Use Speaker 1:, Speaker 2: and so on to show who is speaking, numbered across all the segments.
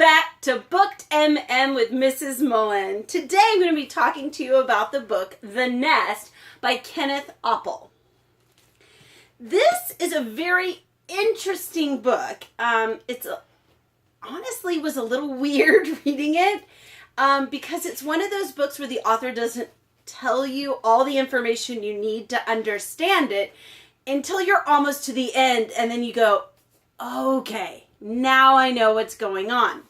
Speaker 1: back to Booked MM with Mrs. Mullen. Today I'm going to be talking to you about the book The Nest by Kenneth Oppel. This is a very interesting book. Honestly was a little weird reading it because it's one of those books where the author doesn't tell you all the information you need to understand it until you're almost to the end, and then you go, okay, now I know what's going on.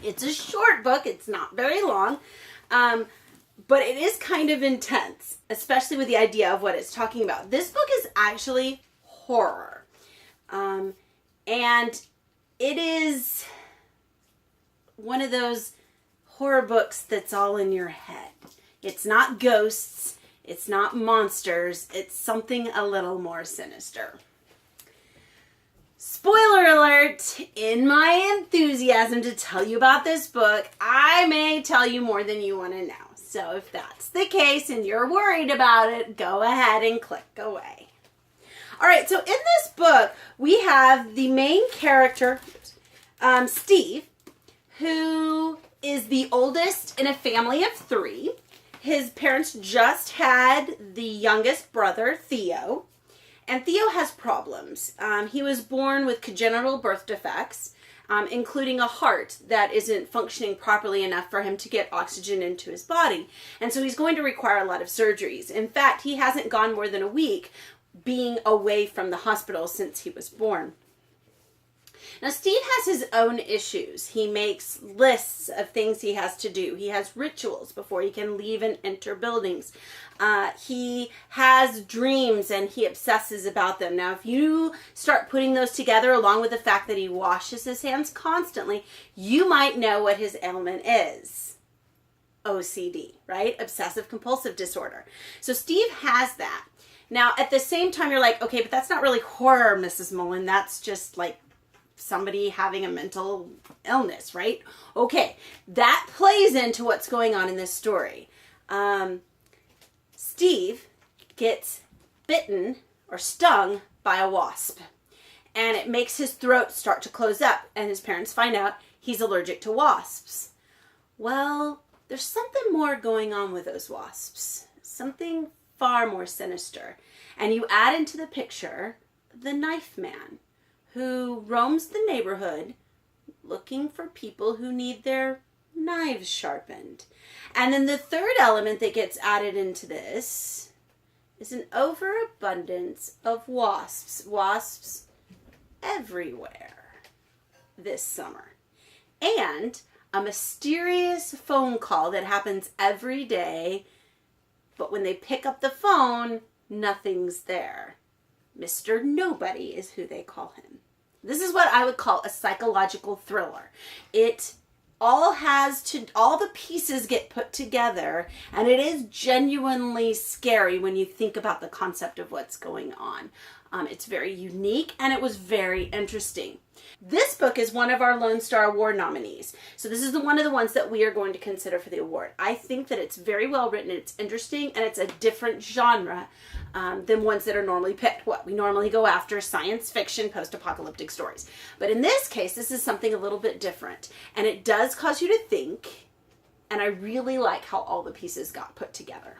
Speaker 1: It's a short book. It's not very long, but it is kind of intense, especially with the idea of what it's talking about. This book is actually horror, and it is one of those horror books that's all in your head. It's not ghosts. It's not monsters. It's something a little more sinister. Spoiler alert, in my enthusiasm to tell you about this book, I may tell you more than you want to know. So if that's the case and you're worried about it, go ahead and click away. All right, so in this book, we have the main character, Steve, who is the oldest in a family of 3. His parents just had the youngest brother, Theo. And Theo has problems. He was born with congenital birth defects, including a heart that isn't functioning properly enough for him to get oxygen into his body. And so he's going to require a lot of surgeries. In fact, he hasn't gone more than a week being away from the hospital since he was born. Now, Steve has his own issues. He makes lists of things he has to do. He has rituals before he can leave and enter buildings. He has dreams and he obsesses about them. Now, if you start putting those together along with the fact that he washes his hands constantly, you might know what his ailment is. OCD, right? Obsessive compulsive disorder. So Steve has that. Now, at the same time, you're like, okay, but that's not really horror, Mrs. Mullen. That's just like somebody having a mental illness, right? Okay, that plays into what's going on in this story. Steve gets bitten or stung by a wasp, and it makes his throat start to close up, and his parents find out he's allergic to wasps. Well, there's something more going on with those wasps, something far more sinister. And you add into the picture the knife man, who roams the neighborhood looking for people who need their knives sharpened. And then the third element that gets added into this is an overabundance of wasps. Wasps everywhere this summer. And a mysterious phone call that happens every day, but when they pick up the phone, nothing's there. Mr. Nobody is who they call him. This is what I would call a psychological thriller. It all the pieces get put together, and it is genuinely scary when you think about the concept of what's going on. It's very unique, and it was very interesting. This book is one of our Lone Star Award nominees. So this is one of the ones that we are going to consider for the award. I think that it's very well written, it's interesting, and it's a different genre than ones that are normally picked. We normally go after science fiction, post-apocalyptic stories. But in this case, this is something a little bit different. And it does cause you to think, and I really like how all the pieces got put together,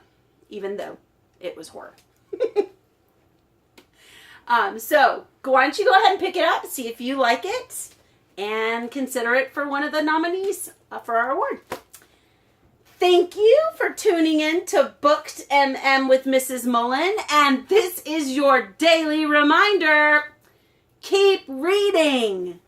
Speaker 1: even though it was horror. So why don't you go ahead and pick it up, see if you like it, and consider it for one of the nominees for our award. Thank you for tuning in to Booked MM with Mrs. Mullen, and this is your daily reminder. Keep reading.